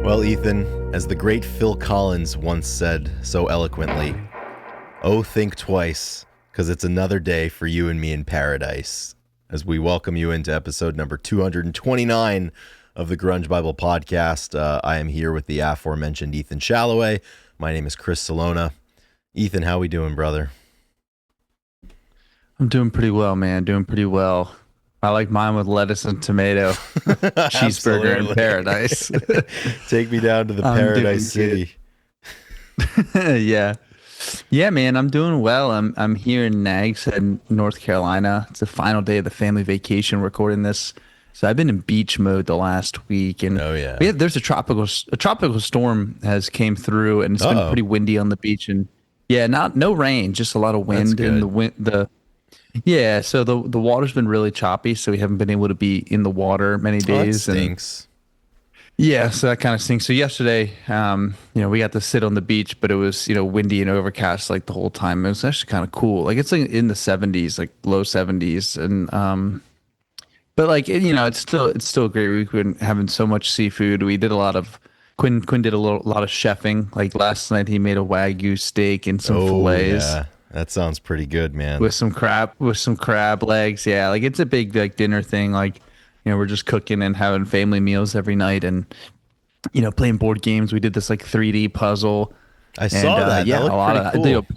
Well, Ethan, as the great Phil Collins once said so eloquently, oh, think twice, because it's another day for you and me in paradise. As we welcome you into episode number 229 of the Grunge Bible Podcast, I am here with the aforementioned Ethan Shalloway. My name is Chris Salona. Ethan, how we doing, brother? I'm doing pretty well, man. Doing pretty well. I like mine with lettuce and tomato. Cheeseburger in paradise. Take me down to the I'm Paradise doing City. Yeah. Yeah, man, I'm doing well. I'm here in Nags Head, North Carolina. It's the final day of the family vacation recording this. So I've been in beach mode the last week, and Oh, yeah. there's a tropical storm has came through, and it's been pretty windy on the beach, and yeah, no rain, just a lot of wind. That's And good. yeah, so the water's been really choppy, so we haven't been able to be in the water many Oh, that days. And stinks. yeah, so that kind of stinks. So yesterday, we got to sit on the beach, but it was, windy and overcast like the whole time. It was actually kind of cool. Like it's like in the 70s, like low 70s, and but like it's still a great week. We've been having so much seafood. We did a lot of Quinn did lot of chefing. Like last night, he made a Wagyu steak and some Oh, fillets yeah. That sounds pretty good, man. with some crab legs. Yeah, like it's a big like dinner thing. Like, we're just cooking and having family meals every night, and playing board games. We did this like 3D puzzle. I saw that. Yeah, That looked a lot of pretty cool.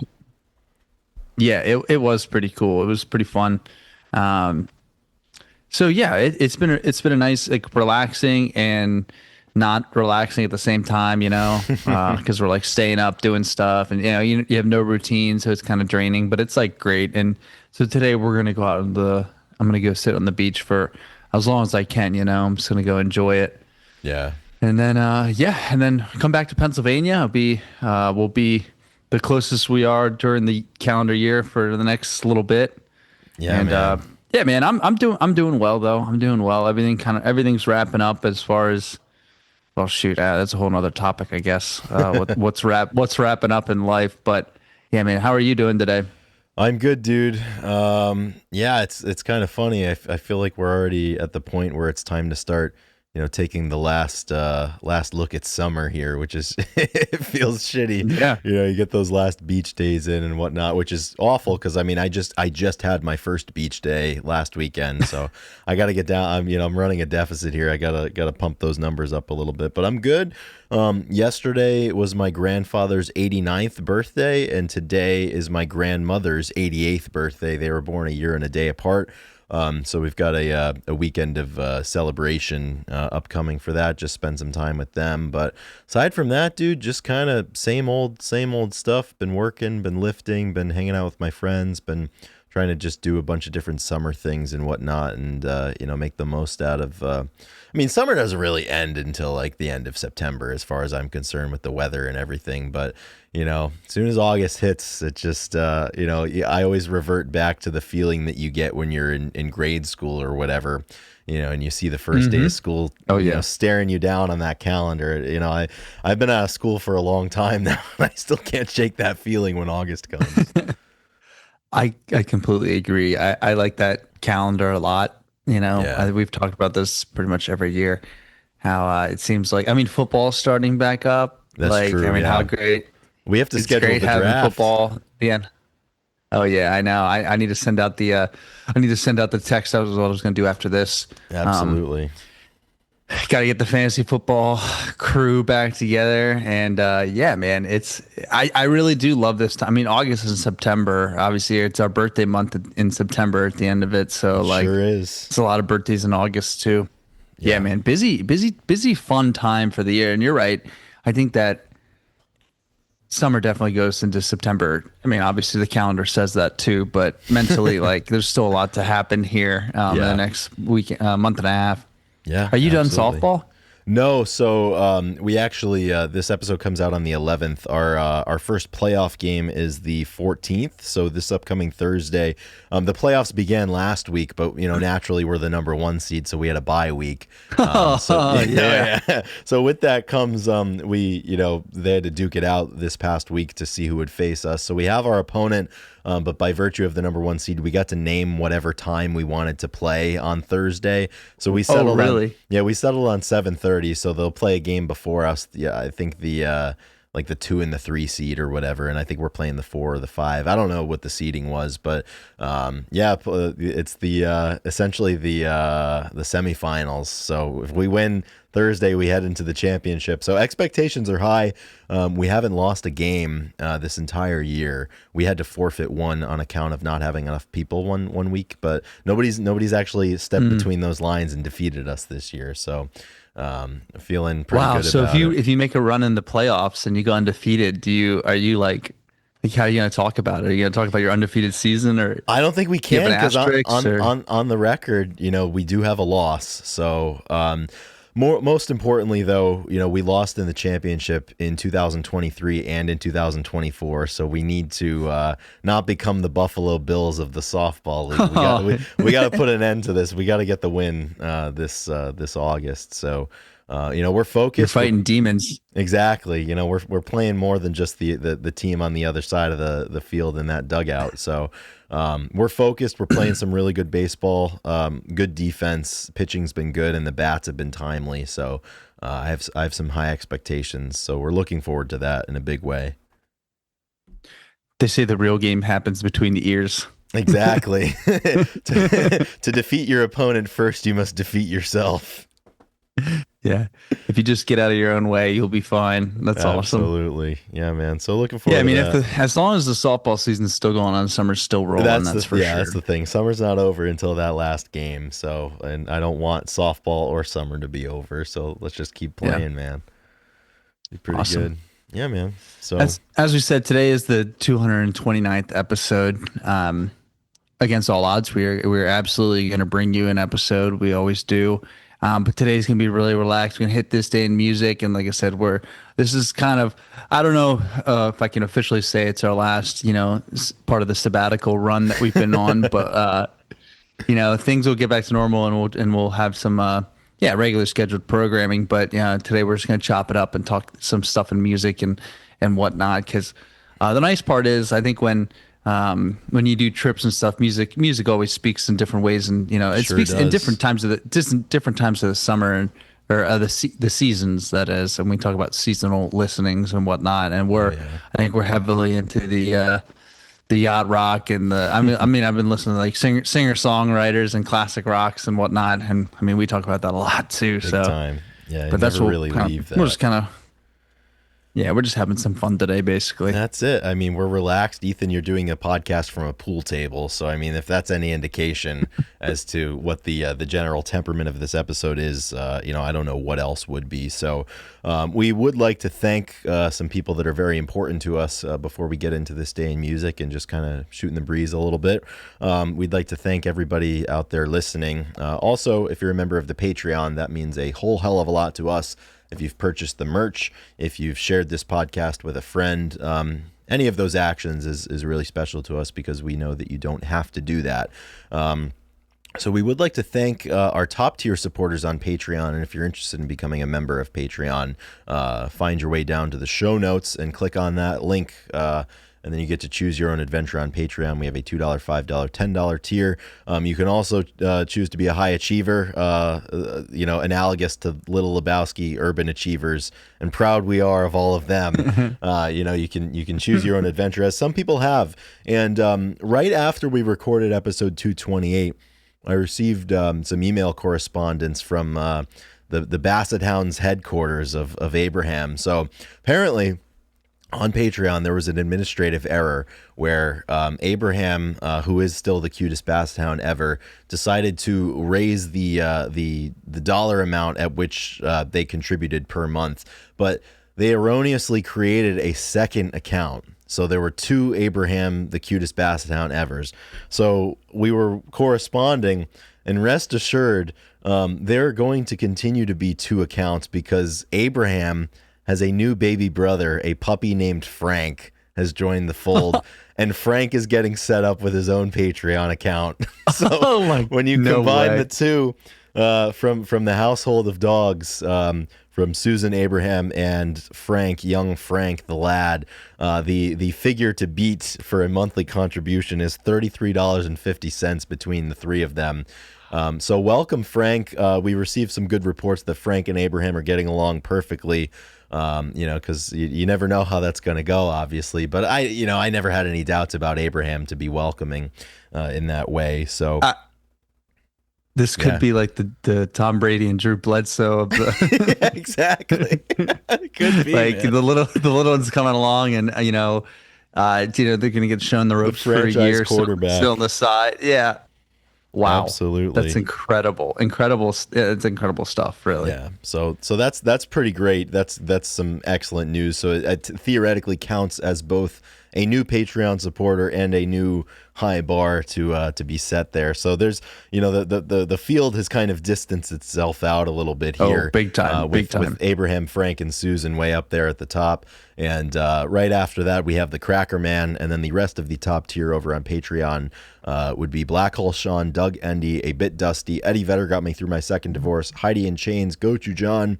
yeah, it was pretty cool. It was pretty fun. So yeah, it's been a nice, like, relaxing and not relaxing at the same time, because we're like staying up doing stuff, and you have no routine, so it's kind of draining, but it's like great. And so today we're gonna go out I'm gonna go sit on the beach for as long as I can. I'm just gonna go enjoy it, Yeah. and then and then come back to Pennsylvania. We'll be the closest we are during the calendar year for the next little bit. Yeah, And man. yeah, man, I'm doing well though. I'm doing well. Everything's wrapping up as far as, well, shoot, that's a whole nother topic, I guess. What's wrapping up in life? But yeah, man, how are you doing today? I'm good, dude. Yeah, it's kind of funny. I feel like we're already at the point where it's time to start, taking the last look at summer here, which is it feels shitty. Yeah. You get those last beach days in and whatnot, which is awful because I mean, I just had my first beach day last weekend, so I got to get down. I'm running a deficit here. I gotta pump those numbers up a little bit, but I'm good. Yesterday was my grandfather's 89th birthday, and today is my grandmother's 88th birthday. They were born a year and a day apart. So we've got a weekend of celebration upcoming for that. Just spend some time with them. But aside from that, dude, just kind of same old stuff. Been working, been lifting, been hanging out with my friends, been trying to just do a bunch of different summer things and whatnot, and make the most out of. I mean, summer doesn't really end until like the end of September, as far as I'm concerned, with the weather and everything. But as soon as August hits, it just I always revert back to the feeling that you get when you're in grade school or whatever. And you see the first day of school, Oh, yeah. staring you down on that calendar. I've been out of school for a long time now, and I still can't shake that feeling when August comes. I completely agree. I like that calendar a lot. Yeah. We've talked about this pretty much every year. How it seems like, football's starting back up. That's like, true, yeah. How great. We have to It's schedule great the having draft. football. Yeah. Oh yeah, I know. I need to send out the text. That was what I was going to do after this. Absolutely. Got to get the fantasy football crew back together, and yeah, man, I really do love this time. I mean, August and September, obviously, it's our birthday month in September at the end of it. So like, Sure is. it's a lot of birthdays in August too. Yeah, man, busy, fun time for the year. And you're right. I think that summer definitely goes into September. I mean, obviously the calendar says that too, but mentally, like, there's still a lot to happen here in the next week, month and a half. Yeah. Are you absolutely. done softball? No, so we actually this episode comes out on the 11th. Our first playoff game is the 14th, so this upcoming Thursday. The playoffs began last week, but naturally we're the number one seed, so we had a bye week. Yeah. So with that comes they had to duke it out this past week to see who would face us. So we have our opponent But by virtue of the number one seed, we got to name whatever time we wanted to play on Thursday. So we Oh, settled on really? yeah, we settled on 7:30. So they'll play a game before us. Yeah, I think the like the 2 and the 3 seed or whatever, and I think we're playing the 4 or the 5. I don't know what the seeding was, but yeah, it's the essentially the semifinals. So if we win Thursday, we head into the championship. So expectations are high. We haven't lost a game this entire year. We had to forfeit one on account of not having enough people one week, but nobody's actually stepped between those lines and defeated us this year. So feeling pretty Wow. good So about it. if you make a run in the playoffs and you go undefeated, are you like how are you going to talk about it? Are you going to talk about your undefeated season, or I don't think we do you have can an because asterisk? Or on the record, we do have a loss. So most importantly, though, we lost in the championship in 2023 and in 2024. So we need to not become the Buffalo Bills of the softball league. We got to put an end to this. We got to get the win this August. So we're focused. you're fighting demons. Exactly. We're playing more than just the team on the other side of the field in that dugout. So we're focused. We're playing some really good baseball, good defense. Pitching's been good, and the bats have been timely. So I have some high expectations. So we're looking forward to that in a big way. They say the real game happens between the ears. Exactly. To defeat your opponent first, you must defeat yourself. Yeah. If you just get out of your own way, you'll be fine. That's awesome. Absolutely. Yeah, man. So looking forward Yeah, I mean, to that. as long as the softball season's still going on, summer's still rolling. That's for sure. That's the thing. Summer's not over until that last game. So, and I don't want softball or summer to be over. So let's just keep playing, man. Be pretty Awesome. good. Yeah, man. So As we said, today is the 229th episode. Against all odds, we're absolutely going to bring you an episode. We always do. But today's going to be really relaxed. We're going to hit this day in music. And like I said, this is kind of, I don't know if I can officially say it's our last, part of the sabbatical run that we've been on, but, things will get back to normal and we'll have some, regular scheduled programming. But, today we're just going to chop it up and talk some stuff in music and whatnot. Cause, the nice part is I think when you do trips and stuff, music always speaks in different ways, and it Sure speaks in does. different times of the summer or the seasons, that is. And we talk about seasonal listenings and whatnot, and I think we're heavily into the yacht rock and I've been listening to like singer songwriters and classic rocks and whatnot, and I mean we talk about that a lot too. big So time. Yeah, but that's never what really leave that. we're just kind of we're just having some fun today, basically. That's it. I mean, we're relaxed. Ethan, you're doing a podcast from a pool table. So, I mean, if that's any indication as to what the general temperament of this episode is, I don't know what else would be. So we would like to thank some people that are very important to us before we get into this day in music and just kind of shooting the breeze a little bit. We'd like to thank everybody out there listening. Also, if you're a member of the Patreon, that means a whole hell of a lot to us. If you've purchased the merch, if you've shared this podcast with a friend, any of those actions is really special to us because we know that you don't have to do that. So we would like to thank our top tier supporters on Patreon. And if you're interested in becoming a member of Patreon, find your way down to the show notes and click on that link. And then you get to choose your own adventure on Patreon. We have a $2, $5, $10 tier. You can also choose to be a high achiever, analogous to Little Lebowski, urban achievers, and proud we are of all of them. You can choose your own adventure, as some people have. And right after we recorded episode 228, I received some email correspondence from the Basset Hounds headquarters of Abraham. So apparently, on Patreon, there was an administrative error where Abraham, who is still the cutest basset hound ever, decided to raise the dollar amount at which they contributed per month, but they erroneously created a second account. So there were two Abraham, the cutest basset hound evers. So we were corresponding, and rest assured, there are going to continue to be two accounts because Abraham has a new baby brother, a puppy named Frank, has joined the fold, and Frank is getting set up with his own Patreon account. So when you combine the two, from the household of dogs, from Susan Abraham and Frank, young Frank, the lad. The figure to beat for a monthly contribution is $33.50 between the three of them. So welcome, Frank. We received some good reports that Frank and Abraham are getting along perfectly. Because you never know how that's going to go, obviously. But I never had any doubts about Abraham to be welcoming in that way. So. This could Yeah. be like the Tom Brady and Drew Bledsoe of the Yeah, exactly. It could be, like man. the little ones coming along, and they're gonna get shown the The ropes for a franchise year, still on quarterback. the side. Yeah, wow, that's Absolutely. incredible, incredible. It's incredible stuff, really. Yeah. So that's pretty great. That's some excellent news. So it theoretically counts as both a new Patreon supporter and a new high bar to be set there. So there's the field has kind of distanced itself out a little bit Oh, here, big time, big time. with Abraham, Frank, and Susan way up there at the top, and right after that we have the Cracker Man, and then the rest of the top tier over on Patreon would be Black Hole Sean, Doug Endy, A Bit Dusty, Eddie Vedder got me through my second divorce, Heidi in Chains, Go to John,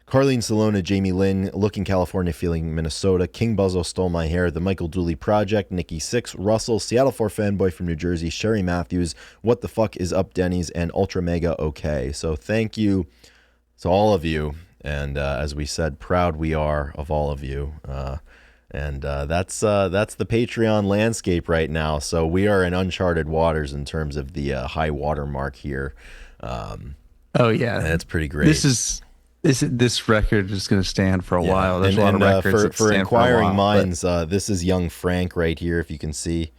Carlene Salona, Jamie Lynn, Looking California, Feeling Minnesota, King Buzzo Stole My Hair, The Michael Dooley Project, Nikki Six, Russell, Seattle 4 Fanboy from New Jersey, Sherry Matthews, What the Fuck is Up Denny's, and Ultra Mega OK. So thank you to all of you. And as we said, proud we are of all of you. And that's the Patreon landscape right now. So we are in uncharted waters in terms of the high water mark here. Oh yeah, And it's pretty great. This record is going to stand for a while. There's a lot of records that for stand inquiring for a while, minds, this is young Frank right here. If you can see,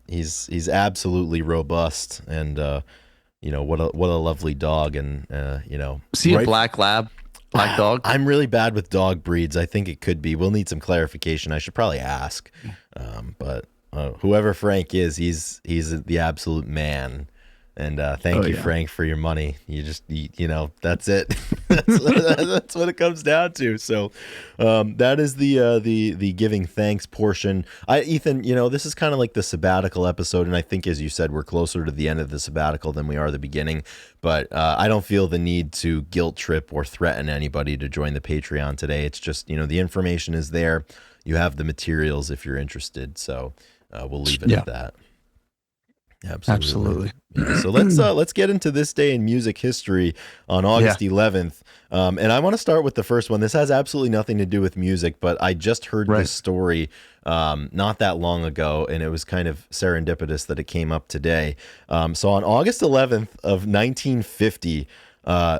he's absolutely robust, and what a lovely dog, and see a right. black lab, black dog. I'm really bad with dog breeds. I think it could be. We'll need some clarification. I should probably ask, but whoever Frank is, he's the absolute man. And thank you, Yeah. Frank, for your money. That's it. that's what it comes down to. So that is the giving thanks portion. Ethan, this is kind of like the sabbatical episode, and I think, as you said, we're closer to the end of the sabbatical than we are the beginning. But I don't feel the need to guilt trip or threaten anybody to join the Patreon today. It's just the information is there. You have the materials if you're interested. So we'll leave it at that. Absolutely. Yeah, so let's get into this day in music history on August 11th. And I want to start with the first one. This has absolutely nothing to do with music, but I just heard this story not that long ago, and it was kind of serendipitous that it came up today. So on August 11th of 1950,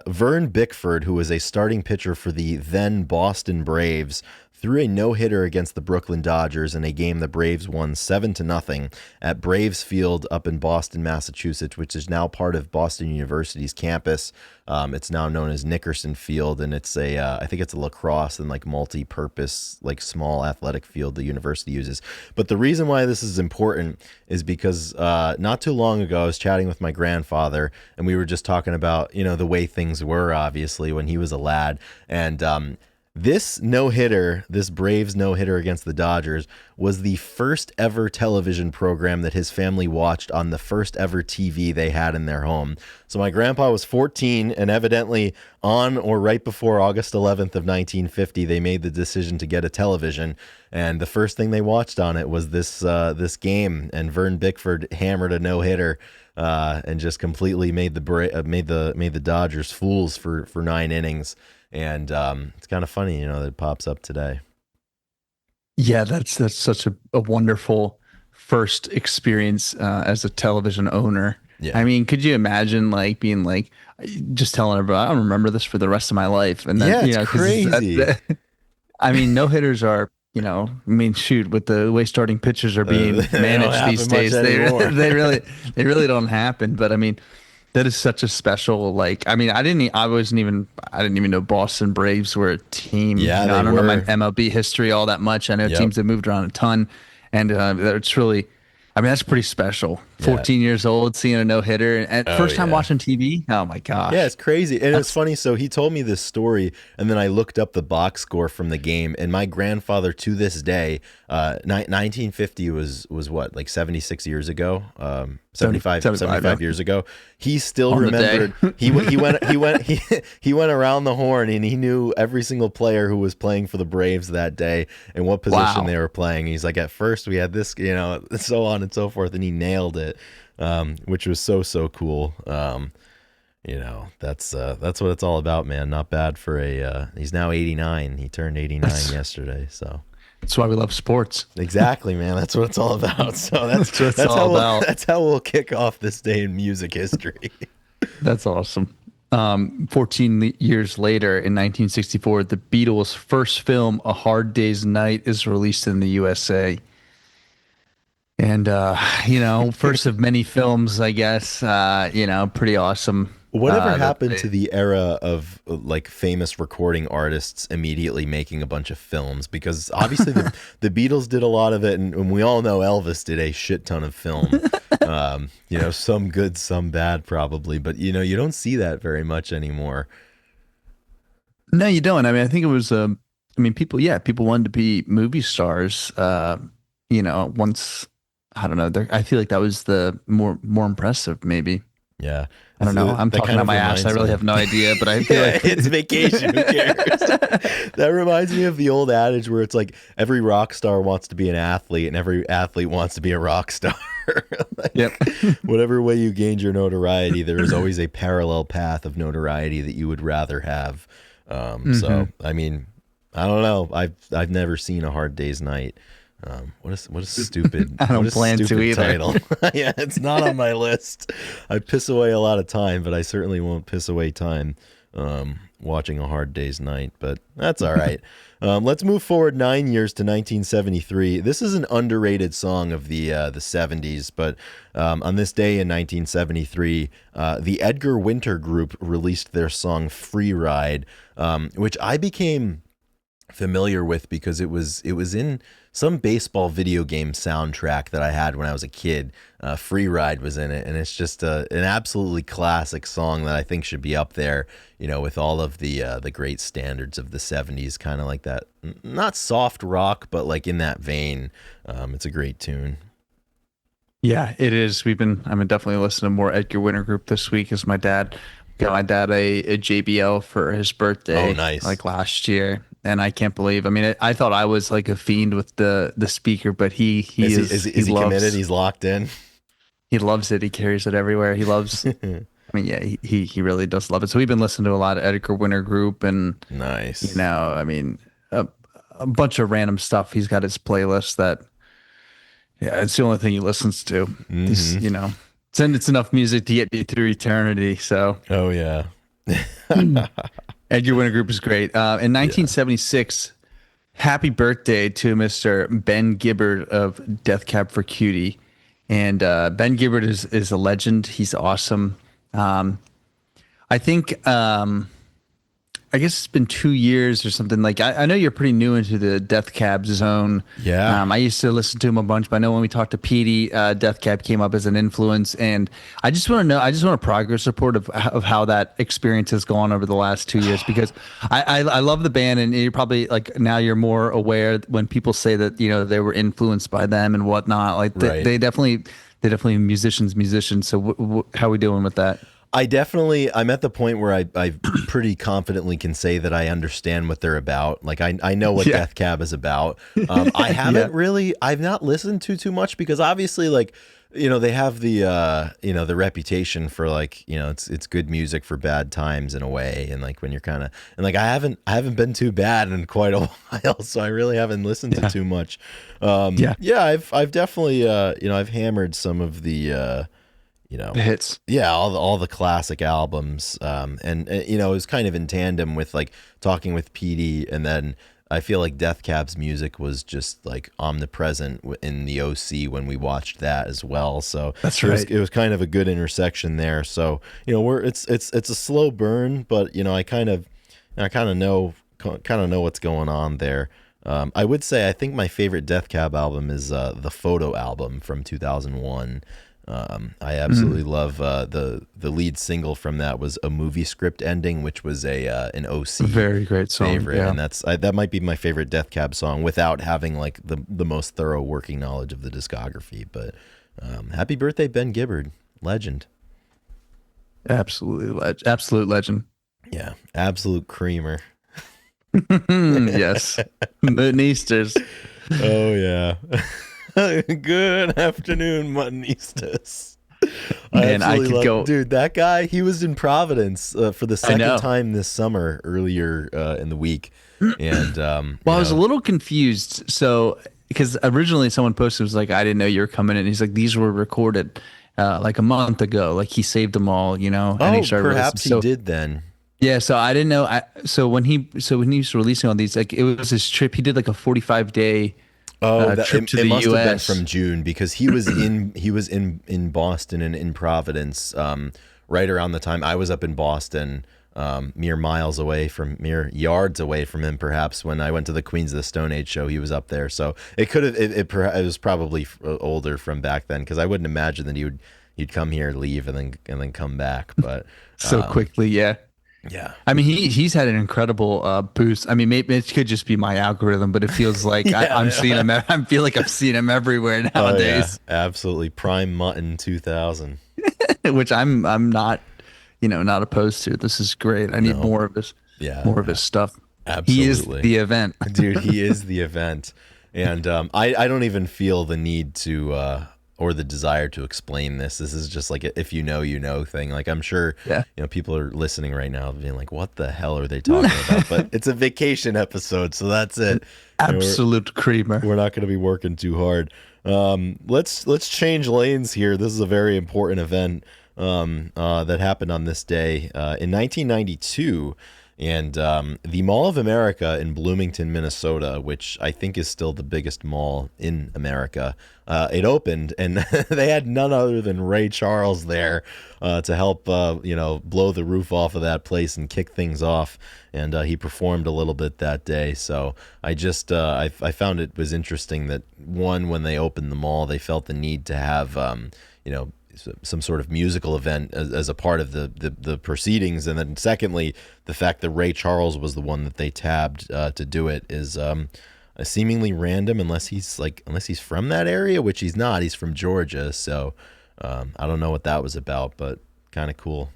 Vern Bickford, who was a starting pitcher for the then Boston Braves, threw a no-hitter against the Brooklyn Dodgers in a game the Braves won 7-0 at Braves Field up in Boston, Massachusetts, which is now part of Boston University's campus. It's now known as Nickerson Field, and it's I think it's a lacrosse and like multi-purpose, like small athletic field the university uses. But the reason why this is important is because not too long ago I was chatting with my grandfather, and we were just talking about the way things were, obviously, when he was a lad, and this no-hitter, this Braves no-hitter against the Dodgers, was the first ever television program that his family watched on the first ever TV they had in their home. So my grandpa was 14, and evidently on or right before August 11th of 1950, they made the decision to get a television, and the first thing they watched on it was this game, and Vern Bickford hammered a no-hitter and just completely made the Dodgers fools for 9 innings. And it's kind of funny, that it pops up today. Yeah, that's such a wonderful first experience as a television owner. Yeah. I mean, could you imagine being just telling everybody, I don't remember this for the rest of my life? And then, it's crazy. I mean, no hitters are, shoot, with the way starting pitchers are being managed these days, they really don't happen. But I mean, that is such a special, I didn't even know Boston Braves were a team. Yeah, I don't were. know my MLB history all that much. I know teams that moved around a ton, and it's really, that's pretty special Yeah. 14 years old, seeing a no hitter, and Oh first time yeah. watching TV. Oh my Yeah, gosh, it's crazy. And it's that's funny. So he told me this story, and then I looked up the box score from the game. And my grandfather, to this day, 1950 was what, like 76 years ago, 70, 75, yeah. 75 years ago. He still On the day. remembered. He went around the horn, and he knew every single player who was playing for the Braves that day and what position Wow. they were playing. He's like, at first we had this, so on and so forth, and he nailed it, which was so cool. That's what it's all about, man. Not bad for he's now 89. He turned 89 yesterday. So That's why we love sports. exactly, man. That's what it's all about. So That's what it's all about. that's how we'll kick off this day in music history. That's awesome. 14 years later, in 1964, the Beatles' first film, A Hard Day's Night, is released in the USA. And, first of many films, I guess, pretty awesome. Whatever that happened to the era of like famous recording artists immediately making a bunch of films? Because obviously the Beatles did a lot of it, and we all know Elvis did a shit ton of film. Some good, some bad, probably, but you don't see that very much anymore. No, you don't. I mean, I think it was, people wanted to be movie stars, once, I don't know, I feel like that was the more impressive, maybe. Yeah. I don't know. I'm That talking kind out of my ass. I reminds really me. have no idea, but I feel Yeah, like it's vacation. Who cares? That reminds me of the old adage where it's like every rock star wants to be an athlete and every athlete wants to be a rock star. Like, Yep. whatever way you gained your notoriety, there is always a parallel path of notoriety that you would rather have. So, I mean, I don't know. I've never seen A Hard Day's Night. What a stupid, I don't what a plan to stupid either. title. Yeah, it's not on my list. I piss away a lot of time, but I certainly won't piss away time watching A Hard Day's Night, but that's all right. Let's move forward 9 years to 1973. This is an underrated song of the 70s, but on this day in 1973, the Edgar Winter Group released their song "Free Ride," which I became familiar with because it was in some baseball video game soundtrack that I had when I was a kid. Free Ride was in it, and it's just an absolutely classic song that I think should be up there, with all of the great standards of the 70s, kind of like that. Not soft rock, but like in that vein. It's a great tune. Yeah, it is. I've been definitely listening to more Edgar Winter Group this week as my dad got my dad a JBL for his birthday. Oh, nice. Like last year. And I can't believe, I thought I was like a fiend with the speaker, but he Is he committed? He's locked in. He loves it. He carries it everywhere. He loves, he really does love it. So we've been listening to a lot of Edgar Winter Group and, Nice. a bunch of random stuff. He's got his playlist that, yeah, it's the only thing he listens to. He's, it's enough music to get you through eternity. So Oh yeah. Edgar Winter Group is great. In 1976, happy birthday to Mr. Ben Gibbard of Death Cab for Cutie. And Ben Gibbard is a legend. He's awesome. I think, I guess it's been 2 years or something. Like I know you're pretty new into the Death Cab zone. Yeah. I used to listen to him a bunch, but I know when we talked to Petey, Death Cab came up as an influence. And I just want to know, I just want a progress report of how that experience has gone over the last 2 years, because I love the band, and you're probably like, now you're more aware when people say that, they were influenced by them and whatnot. Like Right. they definitely musicians. So how are we doing with that? I'm at the point where I pretty confidently can say that I understand what they're about. Like I know what Yeah. Death Cab is about. I haven't really, I've not listened to too much because obviously like, they have the, the reputation for like, it's good music for bad times in a way. And like when you're kind of, and like, I haven't been too bad in quite a while. So I really haven't listened to too much. I've definitely, I've hammered some of the The hits. yeah, all the classic albums, and it was kind of in tandem with like talking with Petey, and then I feel like Death Cab's music was just like omnipresent in the OC when we watched that as well. So That's it was, right. it was kind of a good intersection there. So it's a slow burn, but I kind of know what's going on there. I would say I think my favorite Death Cab album is the Photo album from 2001. I absolutely love the lead single from that was a movie script ending, which was a an OC Very great song. favorite, Yeah. and that might be my favorite Death Cab song without having like the most thorough working knowledge of the discography. But happy birthday, Ben Gibbard, legend. Absolutely. Absolute legend. Yeah, absolute creamer. Yes. The Neasters. Oh yeah. Good afternoon, Muttonistas. I Man, I absolutely could love, go. dude. That guy, he was in Providence for the I second know. time this summer, earlier in the week, and Well, I was a little confused. So, because originally someone posted was like, I didn't know you were coming in. He's like, these were recorded like a month ago. Like he saved them all, and he oh, started releasing. perhaps he So did then. yeah, so I didn't know. So when he was releasing all these, like it was his trip. He did like a 45-day Oh, trip to it the must have been U.S. from June because he was in Boston and in Providence, right around the time I was up in Boston, mere yards away from him. Perhaps when I went to the Queens of the Stone Age show, he was up there. So it could have it was probably older from back then because I wouldn't imagine that he'd come here, leave, and then come back. But So quickly. Yeah. yeah, I mean, he's had an incredible boost. I mean, maybe it could just be my algorithm, but it feels like I'm yeah. seeing him. I feel like I'm seeing him everywhere Oh yeah, nowadays, absolutely. Prime Mutton 2000. which I'm not, not opposed to. This is great. I need No, yeah, more of his stuff. He is absolutely. the event. Dude, he is the event. And I don't even feel the need to or the desire to explain this. This is just like a if you know, you know thing. Like I'm sure Yeah. people are listening right now being like, what the hell are they talking about? But it's a vacation episode, so that's it. Absolute creamer. We're not going to be working too hard. Let's change lanes here. This is a very important event that happened on this day in 1992. And the Mall of America in Bloomington, Minnesota, which I think is still the biggest mall in America, it opened, and they had none other than Ray Charles there to help, blow the roof off of that place and kick things off. And he performed a little bit that day. So I found it was interesting that when they opened the mall, they felt the need to have, some sort of musical event as a part of the proceedings, and then secondly, the fact that Ray Charles was the one that they tabbed to do it is seemingly random, unless he's from that area, which he's not. He's from Georgia, so I don't know what that was about, but kind of cool.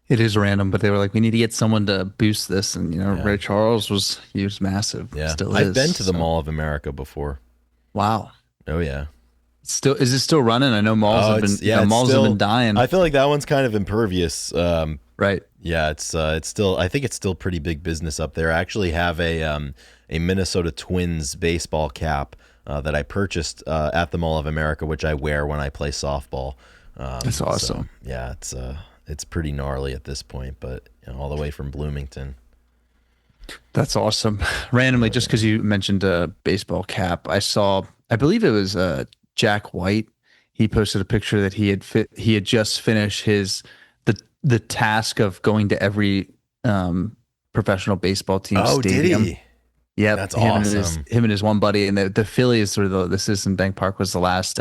It is random, but they were like, we need to get someone to boost this, and Yeah. Ray Charles was massive. Yeah, Still I've is. been to the So- Mall of America before. Wow. Oh yeah. Still, is it still running? I know malls have been, it's malls still, have been dying. I feel like that one's kind of impervious. Right. Yeah, it's still, I think it's still pretty big business up there. I actually have a Minnesota Twins baseball cap that I purchased at the Mall of America, which I wear when I play softball. That's awesome. So, yeah, it's pretty gnarly at this point, but all the way from Bloomington. That's awesome. Randomly, just because you mentioned a baseball cap, I believe it was Jack White. He posted a picture that he had just finished the task of going to every professional baseball team stadium. Did he? Yeah, That's him awesome. him and his one buddy, and the Phillies or the Citizen Bank Park was the last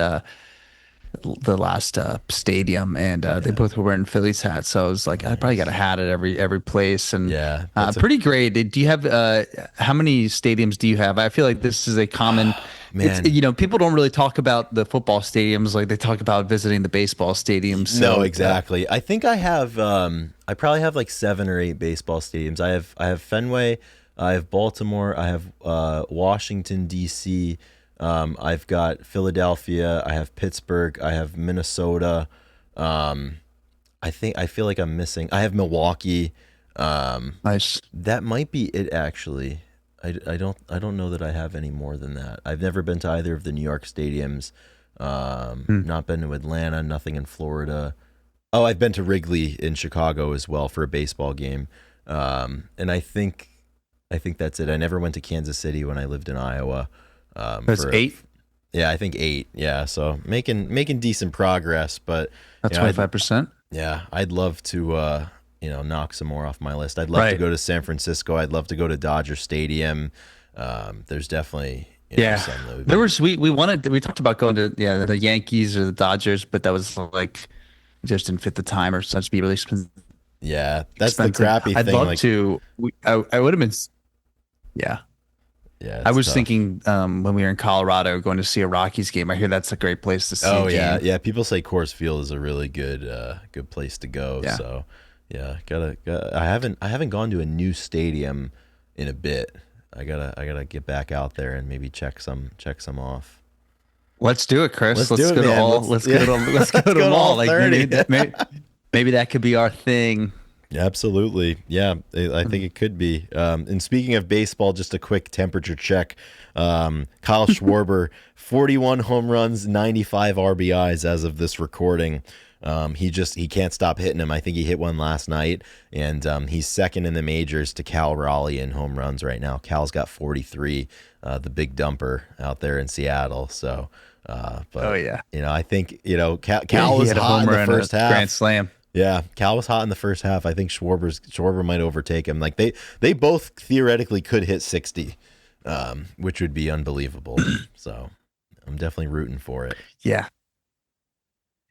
stadium, and they both were wearing Phillies hats. So I was like, I probably got a hat at every place, and Yeah, pretty great. Do you have how many stadiums do you have? I feel like this is a common. Man. People don't really talk about the football stadiums like they talk about visiting the baseball stadiums. So, No, exactly. I think I have. I probably have like 7 or 8 baseball stadiums. I have Fenway. I have Baltimore. I have Washington D.C. I've got Philadelphia. I have Pittsburgh. I have Minnesota. I feel like I'm missing. I have Milwaukee. Nice. That might be it actually. I don't know that I have any more than that. I've never been to either of the New York stadiums. Not been to Atlanta. Nothing in Florida. Oh, I've been to Wrigley in Chicago as well for a baseball game. And I think that's it. I never went to Kansas City when I lived in Iowa. That's 8. Yeah, I think 8. Yeah, so making decent progress, but That's 25%. I'd love to knock some more off my list. I'd love to go to San Francisco. I'd love to go to Dodger Stadium. There's definitely Yeah, some that would there be. was we talked about going to the Yankees or the Dodgers, but that was like just didn't fit the time or such be really Yeah, that's the expensive. crappy I'd thing. love Like, to. I would have been. Yeah, yeah, I it's was tough. thinking when we were in Colorado going to see a Rockies game. I hear that's a great place to see a Oh yeah, game. yeah. People say Coors Field is a really good place to go. Yeah. So yeah, I haven't gone to a new stadium in a bit. I gotta get back out there and maybe check some off. Let's do it, Chris. Let's do Let's it, go to man. all. Let's Let's yeah. go to. Let's go Let's to go them to all. all Like 30. maybe that could be our thing. Yeah, absolutely. Yeah, I think it could be. And speaking of baseball, just a quick temperature check. Kyle Schwarber, 41 home runs, 95 RBIs as of this recording. He can't stop hitting them. I think he hit one last night, and he's second in the majors to Cal Raleigh in home runs right now. Cal's got 43, the big dumper out there in Seattle. So, Oh but yeah. I think Cal, Yeah, Cal he was had a hot in homer the and a first half. grand slam. Yeah, Cal was hot in the first half. I think Schwarber might overtake him. Like they both theoretically could hit 60, which would be unbelievable. So I'm definitely rooting for it. Yeah.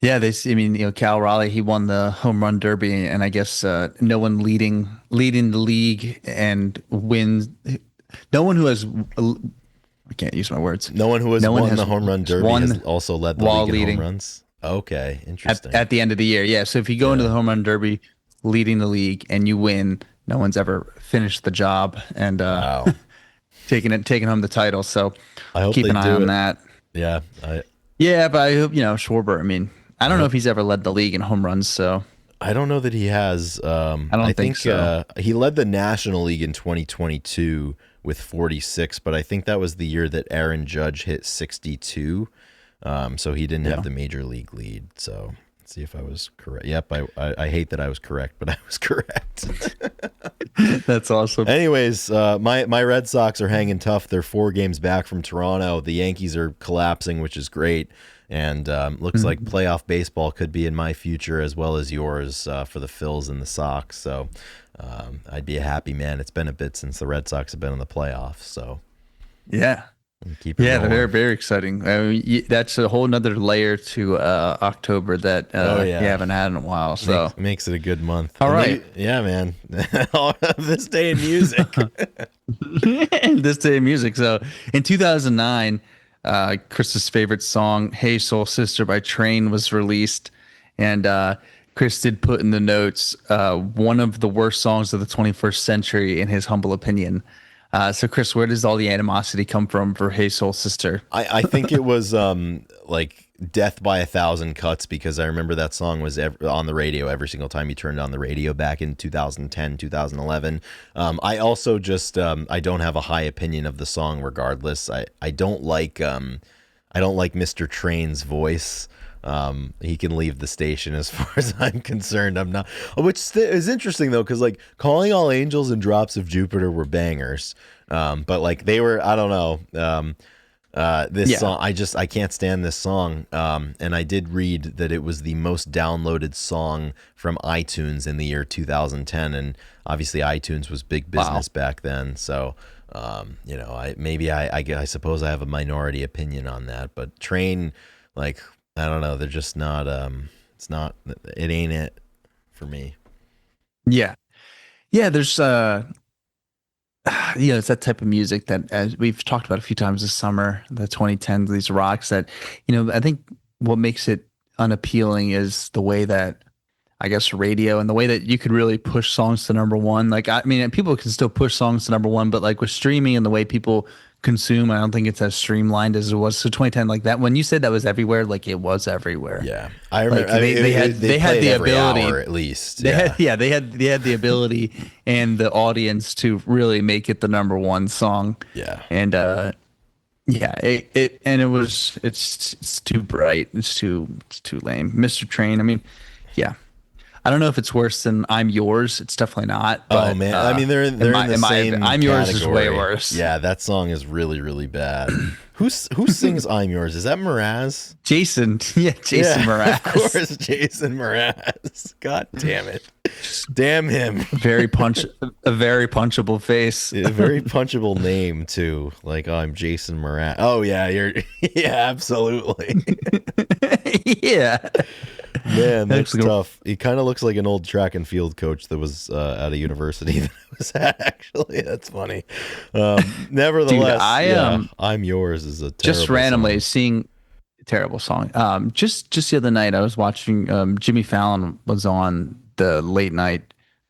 Yeah, I mean, Cal Raleigh, he won the home run derby, and I guess no one leading the league and wins. No one who has, I can't use my words. No one who has No one won has the home run derby won has also led the while league in home leading runs. Okay, interesting. at the end of the year. Yeah, so if you go into the home run derby leading the league and you win, no one's ever finished the job and Wow. taking home the title. So I hope keep they an eye do on it. that. Yeah, I Yeah, but I hope Schwarber. I mean, I I don't know hope if he's ever led the league in home runs, so I don't know that he has. I I don't think think so. he led the National League in 2022 with 46, but I think that was the year that Aaron Judge hit 62. So he didn't have Yeah. the major league lead. So let's see if I was correct. Yep, I hate that I was correct, but I was correct. That's awesome. Anyways, my Red Sox are hanging tough. They're 4 games back from Toronto. The Yankees are collapsing, which is great. And looks like playoff baseball could be in my future as well as yours for the Phils and the Sox. So I'd be a happy man. It's been a bit since the Red Sox have been in the playoffs. So Yeah. keep it Yeah, they're rolling. very, very exciting. I mean, that's a whole nother layer to October that Oh, you yeah. haven't had in a while. So, Makes it a good month. all And right. yeah, man. This day in music. This day of music. So, in 2009, Chris's favorite song, "Hey Soul Sister" by Train, was released, and Chris did put in the notes one of the worst songs of the 21st century, in his humble opinion. So, Chris, where does all the animosity come from for "Hey Soul Sister"? I think it was like Death by a Thousand Cuts, because I remember that song was on the radio every single time you turned on the radio back in 2010, 2011. I also just I don't have a high opinion of the song regardless. I don't like Mr. Train's voice. He can leave the station as far as I'm concerned. I'm not, which is interesting though, because like Calling All Angels and Drops of Jupiter were bangers, but like they were, I don't know. This Yeah. song, I can't stand this song. And I did read that it was the most downloaded song from iTunes in the year 2010, and obviously iTunes was big business back then. So, I suppose I have a minority opinion on that, but Train, like, I don't know, they're just not. It ain't it for me. Yeah. Yeah, there's it's that type of music that, as we've talked about a few times this summer, the 2010s, these rocks that, I think what makes it unappealing is the way that, I guess, radio and the way that you could really push songs to number one. Like, I mean, people can still push songs to number one, but like with streaming and the way people consume, I don't think it's as streamlined as it was. So 2010, like that, when you said that was everywhere, like it was everywhere. Yeah, I remember. Like they had the every ability, hour at least. they had the ability and the audience to really make it the number one song. Yeah. And it's too bright. It's too lame. Mr. Train, I mean, yeah. I don't know if it's worse than "I'm Yours." It's definitely not. But, Oh man, I mean they're in the same. "I'm Yours" is way category. worse. Yeah, that song is really really bad. Who sings "I'm Yours"? Is that Mraz? Jason Yeah, Mraz. of course, Jason Mraz. God damn it. Just Damn him. a very punchable face. A very punchable name too. Like, oh, I'm Jason Moran. Oh yeah, you're yeah, absolutely. Yeah. Man, that's Actually, tough. He kind of looks like an old track and field coach that was at a university that I was at. Actually, that's funny. dude, Nevertheless, I yeah, am "I'm Yours" is a just terrible randomly song. seeing terrible song. Just the other night I was watching Jimmy Fallon was on the late night,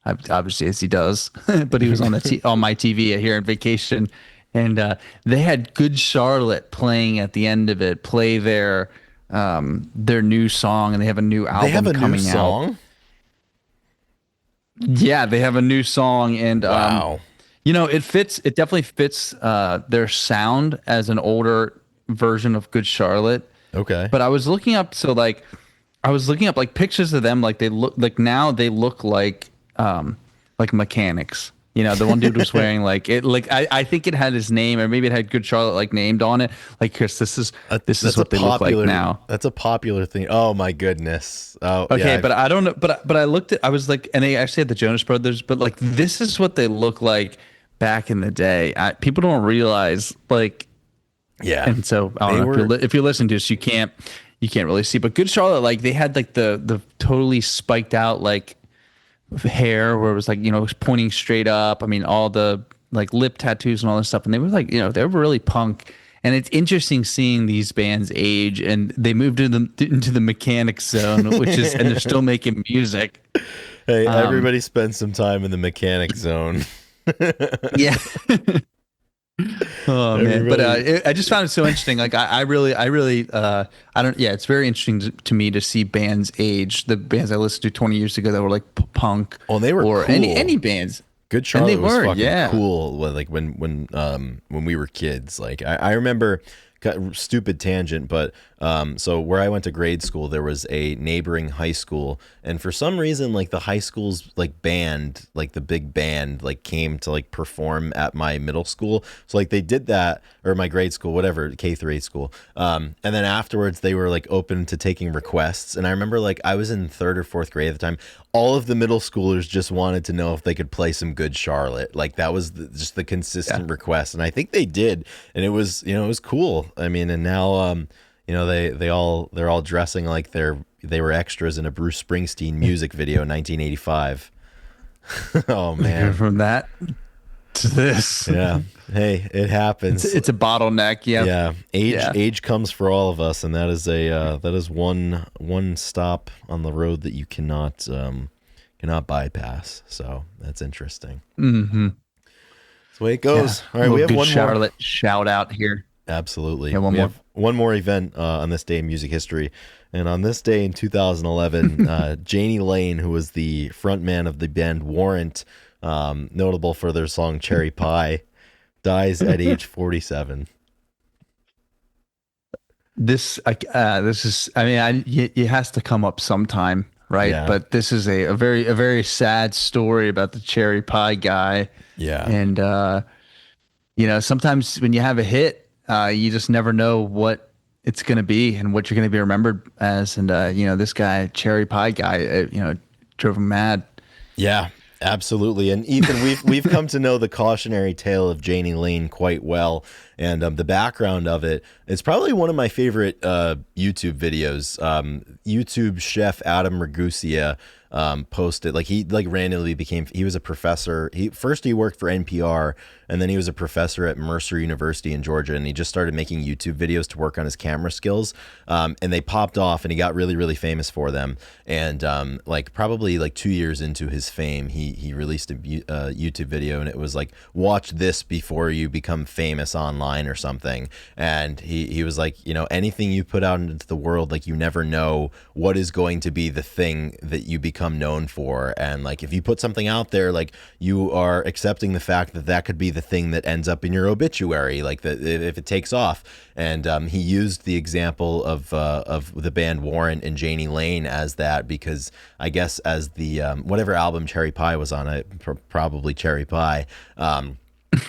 obviously as he does, but he was on on my TV here on vacation, and they had Good Charlotte playing at the end of it, play their new song, and they have a new They have album a new coming out. song. Yeah, they have a new song, and Wow. it definitely fits their sound as an older version of Good Charlotte. Okay. But I was looking up, so like, I was looking up like pictures of them, like they look like now they look like mechanics. The one dude was wearing like it, like I think it had his name, or maybe it had Good Charlotte like named on it. Like, Chris, this is That's a what they look like popular. now. That's a popular thing. Oh my goodness. Oh yeah. Okay, but I don't know, but I looked at, I was like, and they actually had the Jonas Brothers, but like this is what they look like back in the day. People don't realize like, Yeah. and so I They don't know if were. if you listen to this, you can't really see. But Good Charlotte, like they had like the totally spiked out like hair where it was like it was pointing straight up. I mean, all the like lip tattoos and all this stuff, and they were like they were really punk. And it's interesting seeing these bands age, and they moved into the mechanic zone, which is, and they're still making music. Hey, Um, everybody spends some time in the mechanic zone. yeah. Oh man, but Everybody. I just found it so interesting. Like I really, I don't. Yeah, it's very interesting to me to see bands age. The bands I listened to 20 years ago that were like punk, Oh, they were or any cool. bands, Good and they Charlotte was were, fucking yeah. cool. Like when we were kids. Like I remember, stupid tangent, but so where I went to grade school, there was a neighboring high school, and for some reason, like the high school's like band, like the big band, like came to like perform at my middle school. So like they did that, or my grade school, whatever, K through 8 school. And then afterwards, they were like open to taking requests, and I remember like I was in third or fourth grade at the time. All of the middle schoolers just wanted to know if they could play some Good Charlotte. Like that was just the Yeah. consistent request, and I think they did, and it was it was cool. I mean, and now they're all dressing like they were extras in a Bruce Springsteen music video in 1985. Oh man, From that to this, yeah. Hey, it happens. it's a bottleneck. Yeah, Yeah, age yeah. age comes for all of us, and that is one stop on the road that you cannot bypass. So that's interesting. Mm-hmm. That's the way it Yeah, goes. All a right, we little have Good one more. Charlotte shout out here. Absolutely. Yeah, one We more. have one more event on this day in music history. And on this day in 2011, Janie Lane, who was the frontman of the band Warrant, notable for their song Cherry Pie, dies at age 47. This is, I mean, it has to come up sometime, right? Yeah. But this is a very sad story about the cherry pie guy. Yeah. And sometimes when you have a hit, you just never know what it's going to be and what you're going to be remembered as. And this guy, cherry pie guy, drove him mad. Yeah, absolutely. And Ethan, we've come to know the cautionary tale of Janie Lane quite well, and the background of it. It's probably one of my favorite YouTube videos. YouTube chef Adam Ragusia posted, like, he like randomly became, he was a professor. He worked for NPR, and then he was a professor at Mercer University in Georgia, and he just started making YouTube videos to work on his camera skills. And they popped off, and he got really, really famous for them. And like probably like 2 years into his fame, he released a YouTube video, and it was like, watch this before you become famous online or something. And he was like, anything you put out into the world, like, you never know what is going to be the thing that you become known for. And like, if you put something out there, like, you are accepting the fact that that could be the thing that ends up in your obituary, like if it takes off. And he used the example of the band Warrant and Janie Lane as that, because I guess as the whatever album Cherry Pie was on, probably Cherry Pie.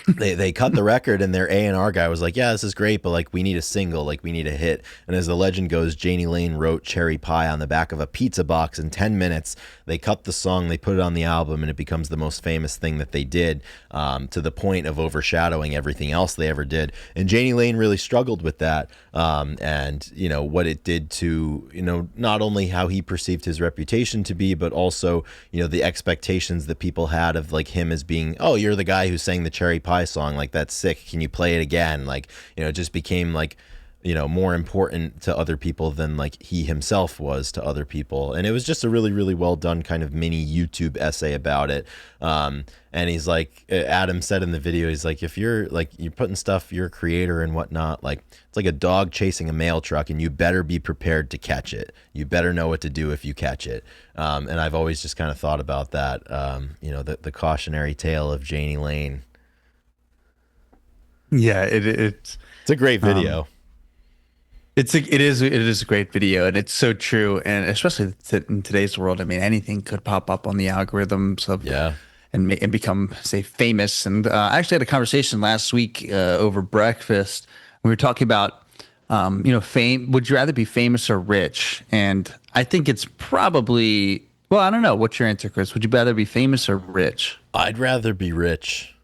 they cut the record, and their A&R guy was like, yeah, this is great, but like we need a single, like we need a hit. And as the legend goes, Janie Lane wrote Cherry Pie on the back of a pizza box in 10 minutes. They cut the song, they put it on the album, and it becomes the most famous thing that they did, to the point of overshadowing everything else they ever did. And Janie Lane really struggled with that, and what it did to not only how he perceived his reputation to be, but also the expectations that people had of like him as being, oh, you're the guy who sang the Cherry Pie song, like that's sick, can you play it again? Like it just became like more important to other people than like he himself was to other people. And it was just a really, really well done kind of mini YouTube essay about it. And he's like, Adam said in the video, he's like, if you're putting stuff, you're a creator and whatnot, like it's like a dog chasing a mail truck, and you better be prepared to catch it. You better know what to do if you catch it. And I've always just kind of thought about that, the cautionary tale of Janie Lane. Yeah, it's a great video. It is a great video, and it's so true. And especially in today's world, I mean, anything could pop up on the algorithms of and become, say, famous. And I actually had a conversation last week over breakfast. We were talking about fame. Would you rather be famous or rich? And I think it's probably, well, I don't know. What's your answer, Chris? Would you rather be famous or rich? I'd rather be rich.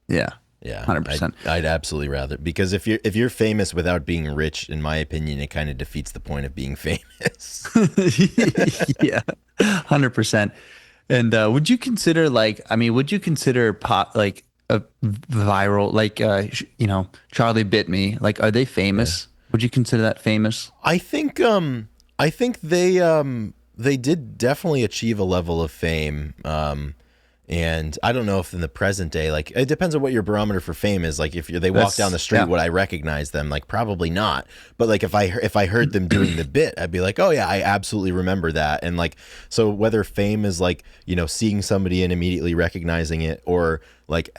Yeah. Yeah, 100%. I'd absolutely rather, because if you're famous without being rich, in my opinion, it kind of defeats the point of being famous. Yeah, 100%. And would you consider pop like a viral, like Charlie Bit Me? Like, are they famous? Yeah. Would you consider that famous? I think they did definitely achieve a level of fame. And I don't know if in the present day, like it depends on what your barometer for fame is. Like if they walk down the street, would I recognize them? Like probably not. But like if I heard them doing the bit, I'd be like, oh yeah, I absolutely remember that. And like, so whether fame is like, seeing somebody and immediately recognizing it, or like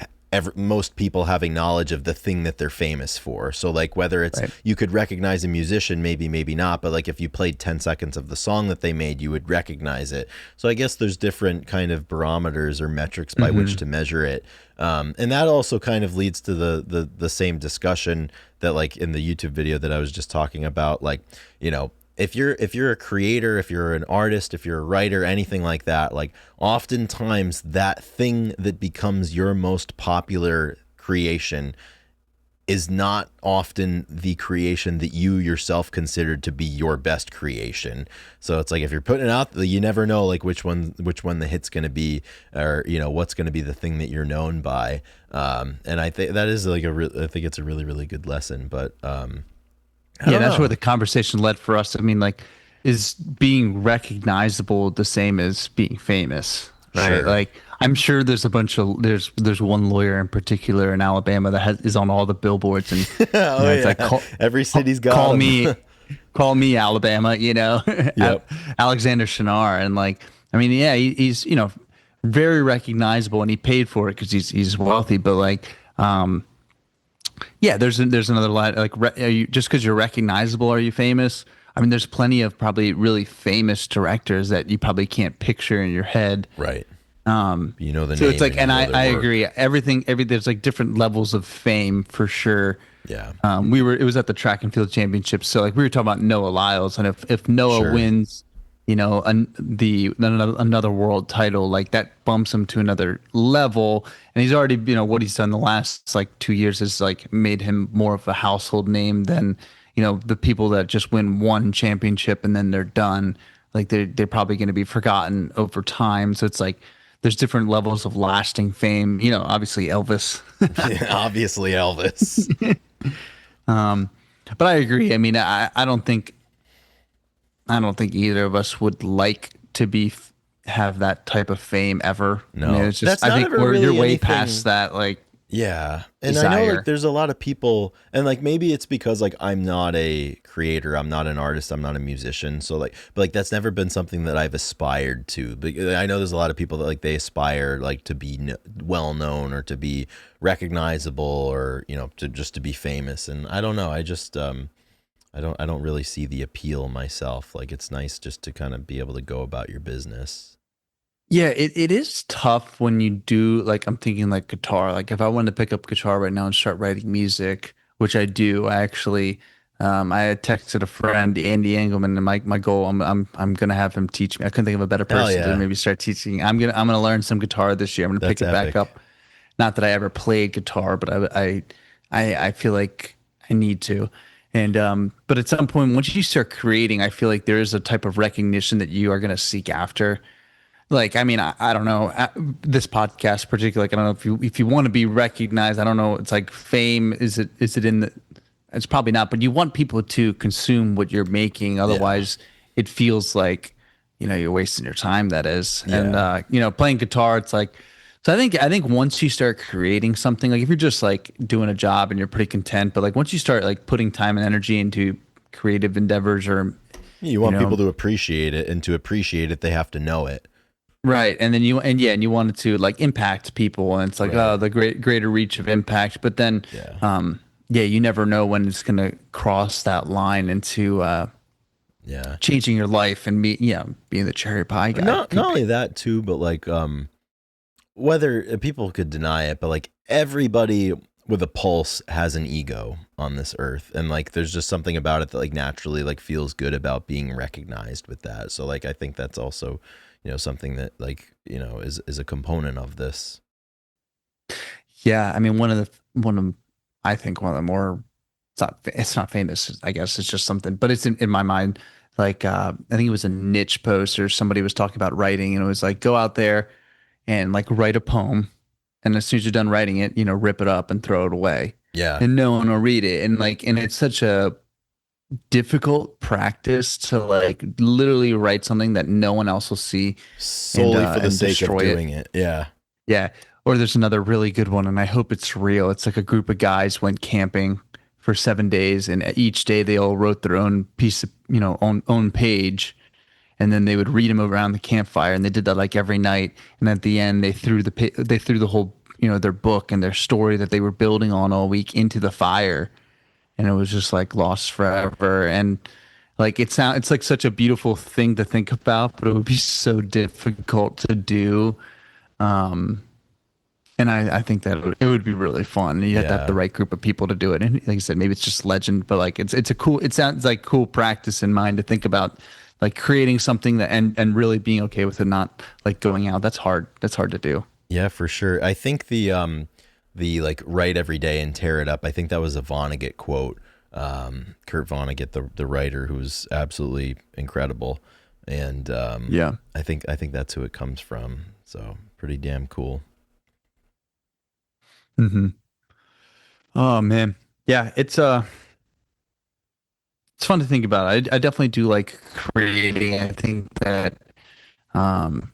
most people having knowledge of the thing that they're famous for. So like whether it's you could recognize a musician, maybe not, but like if you played 10 seconds of the song that they made, you would recognize it. So I guess there's different kind of barometers or metrics by which to measure it. And that also kind of leads to the same discussion that like in the YouTube video that I was just talking about, like, if you're a creator, if you're an artist, if you're a writer, anything like that, like oftentimes that thing that becomes your most popular creation is not often the creation that you yourself considered to be your best creation. So it's like if you're putting it out, you never know like which one the hit's going to be, or what's going to be the thing that you're known by. And I think that is like I think it's a really, really good lesson. But yeah, that's where the conversation led for us. I mean, like, is being recognizable the same as being famous? Right. Sure. Like, I'm sure there's there's one lawyer in particular in Alabama that is on all the billboards, and it's like every city's got call me Alabama, Yep. Alexander Shinar, and like, I mean, yeah, he's very recognizable, and he paid for it because he's wealthy, but like, yeah, there's another line, like, just because you're recognizable, are you famous? I mean, there's plenty of probably really famous directors that you probably can't picture in your head. Right. The so name. So it's like, and I agree. Everything, there's like different levels of fame for sure. Yeah. It was at the track and field championships. So like we were talking about Noah Lyles, and if Noah wins, another world title, like that bumps him to another level. And he's already, what he's done the last like 2 years has like made him more of a household name than, the people that just win one championship and then they're done. Like they're probably going to be forgotten over time. So it's like, there's different levels of lasting fame, obviously Elvis. Obviously Elvis. But I agree. I mean, I don't think either of us would like to have that type of fame ever. No, I mean, it's just, I think you're way past that. Like, yeah. And desire. I know like there's a lot of people, and like maybe it's because like I'm not a creator, I'm not an artist, I'm not a musician. So like, but like that's never been something that I've aspired to. But I know there's a lot of people that like they aspire like to be well known or to be recognizable or to be famous. And I don't know. I just I don't really see the appeal myself. Like it's nice just to kind of be able to go about your business. Yeah, it is tough when you do like I'm thinking like guitar. Like if I wanted to pick up guitar right now and start writing music, which I do, I actually I had texted a friend, Andy Engelman, and my goal I'm gonna have him teach me. I couldn't think of a better Hell person to yeah. maybe start teaching. I'm gonna learn some guitar this year. I'm gonna pick That's it back epic. up. Not that I ever played guitar, but I feel like I need to. And but at some point, once you start creating, I feel like there is a type of recognition that you are gonna seek after. Like, I mean, I don't know this podcast particularly. Like, I don't know if you want to be recognized. I don't know. It's like fame. Is it in the? It's probably not. But you want people to consume what you're making. Yeah. Otherwise, it feels like you're wasting your time. That is, and Yeah. playing guitar. It's like. So I think once you start creating something, like if you're just like doing a job and you're pretty content, but like once you start like putting time and energy into creative endeavors or You you want people know to appreciate it, and to appreciate it, they have to know it. Right. And then you wanted to like impact people and it's like, Right. oh, the greater reach of impact. But then, Yeah. yeah, you never know when it's going to cross that line into, Yeah. changing your life and being the cherry pie guy. Not only that too, but like whether people could deny it, but like everybody with a pulse has an ego on this earth, and like there's just something about it that like naturally like feels good about being recognized with that. So like I think that's also, something that like, is a component of this. Yeah. I mean, I think one of the more, it's not famous, I guess it's just something, but it's in my mind. Like, I think it was a niche post or somebody was talking about writing and it was like, go out there and like write a poem. And as soon as you're done writing it, rip it up and throw it away. Yeah. And no one will read it. And it's such a difficult practice to like literally write something that no one else will see and Solely uh for the and sake of destroy it. doing it. Yeah. Yeah. Or there's another really good one, and I hope it's real. It's like a group of guys went camping for 7 days, and each day they all wrote their own piece of, own page, and then they would read them around the campfire, and they did that like every night. And at the end, they threw the whole, their book and their story that they were building on all week into the fire, and it was just like lost forever. And like it's like such a beautiful thing to think about, but it would be so difficult to do. Um, and I think that it would be really fun. You have to have the Yeah. right group of people to do it. And like I said, maybe it's just legend, but like it's a cool. It sounds like cool practice in mind to think about, like creating something that and really being okay with it, not like going out. That's hard. That's hard to do. Yeah, for sure. I think the like write every day and tear it up. I think that was a Vonnegut quote. Kurt Vonnegut, the writer, who's absolutely incredible, and Yeah. I think that's who it comes from. So pretty damn cool. Hmm. Oh man. Yeah. It's fun to think about. I definitely do like creating. I think that um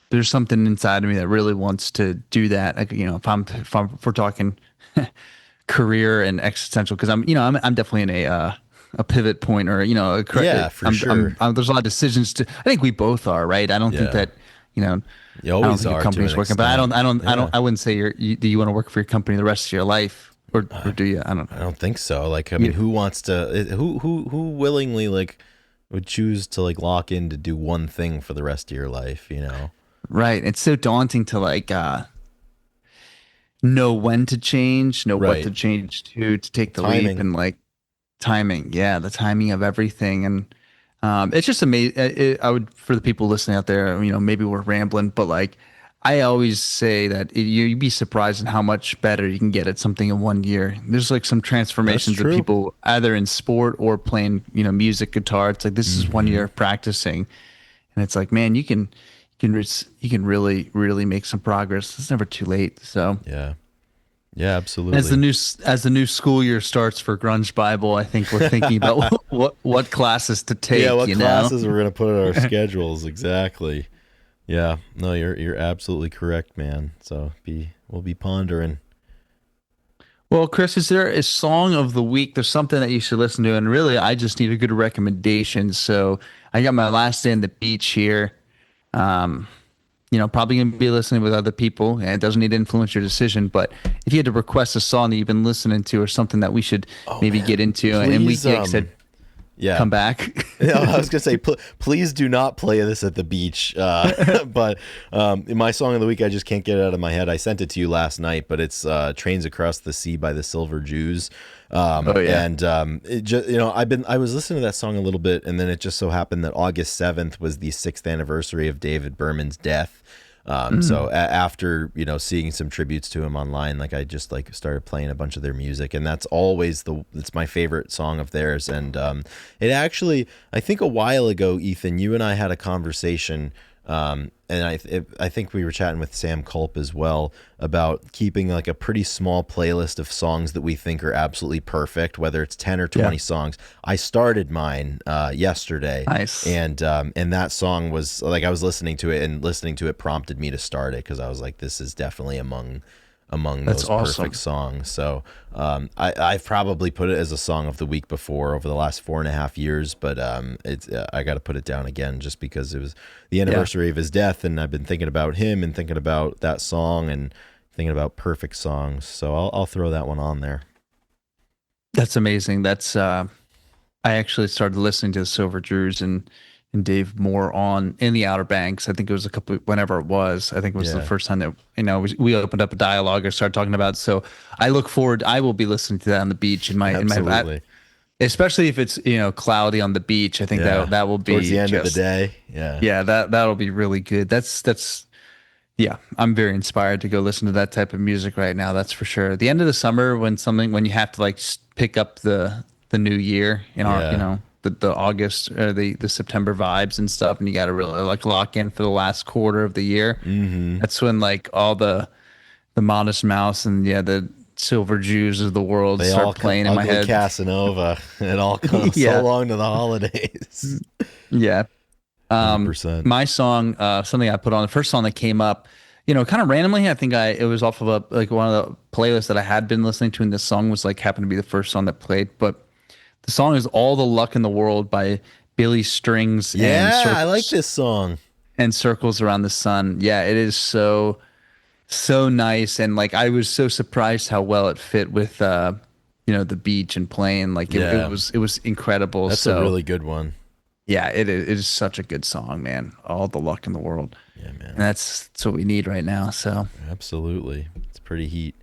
there's something inside of me that really wants to do that. Like, if we're talking career and existential, because I'm definitely in a pivot point or Yeah, for sure. there's a lot of decisions to. I think we both are, right. I don't think Yeah, that you know you I don't always think your are to an company's working, but I extent. don't I don't I Yeah, don't I wouldn't say do you want to work for your company the rest of your life or do you? I don't I know. don't think so. Like, I mean, You, who wants to? Who willingly like would choose to like lock in to do one thing for the rest of your life? right. It's so daunting to like know when to change, know what Right. to change to take the leap, Timing. and like timing. Yeah, the timing of everything. And it's just amazing. I would, for the people listening out there, maybe we're rambling, but like I always say that you'd be surprised in how much better you can get at something in 1 year. There's like some That's transformations that true. people either in sport or playing, music, guitar. It's like this is one Hmm. year of practicing, and it's like, man, you can really really make some progress. It's never too late. So Yeah. Yeah, as the absolutely. new as the new school year starts for Grunge Bible, I think we're thinking about what classes to Yeah, take. what classes we're gonna put in our schedules exactly? Yeah, no, you're absolutely correct, man. So we'll be pondering. Well, Chris, is there a song of the week? There's something that you should listen to, and really, I just need a good recommendation. So I got my last day on the beach here. Um, probably gonna be listening with other people, and it doesn't need to influence your decision. But if you had to request a song that you've been listening to, or something that we should Oh maybe man, get into, and we, please like I said, Yeah. come back. No, I was gonna say, please do not play this at the beach. But my song of the week, I just can't get it out of my head. I sent it to you last night, but it's "Trains Across the Sea" by the Silver Jews. Oh yeah. And it just, I was listening to that song a little bit, and then it just so happened that August 7th was the 6th anniversary of David Berman's death. So after, seeing some tributes to him online, like I just like started playing a bunch of their music, and that's always it's my favorite song of theirs. And it actually, I think a while ago, Ethan, you and I had a conversation, and I think we were chatting with Sam Culp as well about keeping like a pretty small playlist of songs that we think are absolutely perfect, whether it's 10 or 20 songs. I started mine yesterday. Nice. And that song was like, I was listening to it, and listening to it prompted me to start it, because I was like, this is definitely among That's those awesome. perfect songs. So I've probably put it as a song of the week before over the last 4.5 years, but it's I got to put it down again just because it was the anniversary of his death, and I've been thinking about him and thinking about that song and thinking about perfect songs. So I'll throw that one on there. That's amazing. That's I actually started listening to the Silver Jews and Dave Moore on in the Outer Banks. I think it was whenever it was. I think it was the first time that we opened up a dialogue or started talking about it. So I look forward. I will be listening to that on the beach Absolutely. especially if it's cloudy on the beach. I think that will be towards the end of the day. Yeah, that'll be really good. That's yeah, I'm very inspired to go listen to that type of music right now. That's for sure. The end of the summer, when you have to like pick up the new year in our the August or the September vibes and stuff, and you got to really like lock in for the last quarter of the year. Mm-hmm. That's when like all the Modest Mouse and the Silver Jews of the world They start all playing in my Ugly head. Casanova. It all comes Yeah. so long to the holidays. Yeah. 100%. My song, something I put on the first song that came up, kind of randomly. I think it was off of one of the playlists that I had been listening to, and this song was like happened to be the first song that played. But the song is "All the Luck in the World" by Billy Strings. Yeah, I like this song. And Circles Around the Sun. Yeah, it is so nice, and like I was so surprised how well it fit with the beach and playing. Like it was incredible. That's a really good one. Yeah, it is such a good song, man. All the luck in the world. Yeah, man. And that's what we need right now. So absolutely, it's pretty heat.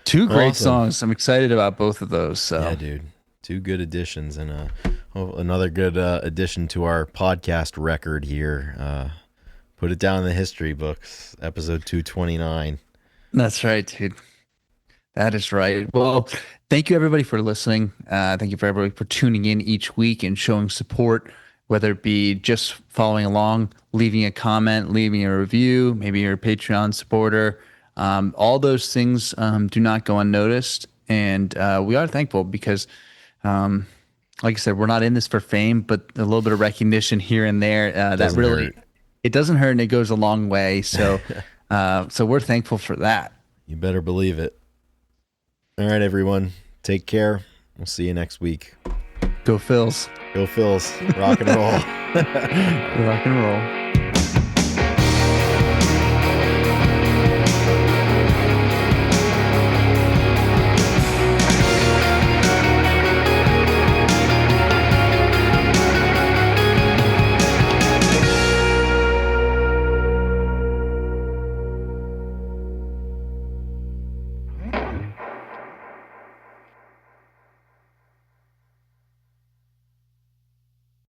Two great songs. I'm excited about both of those. So yeah, dude, two good additions, and another good addition to our podcast record here. Put it down in the history books. Episode 229. That's right, dude. That is right. Well, thank you everybody for listening. Thank you for everybody for tuning in each week and showing support, whether it be just following along, leaving a comment, leaving a review, maybe you're a Patreon supporter. All those things do not go unnoticed. And we are thankful because, like I said, we're not in this for fame, but a little bit of recognition here and there, that really hurt. It doesn't hurt, and it goes a long way. So, so we're thankful for that. You better believe it. All right, everyone. Take care. We'll see you next week. Go Phils. Go Phils. Rock and roll. Rock and roll.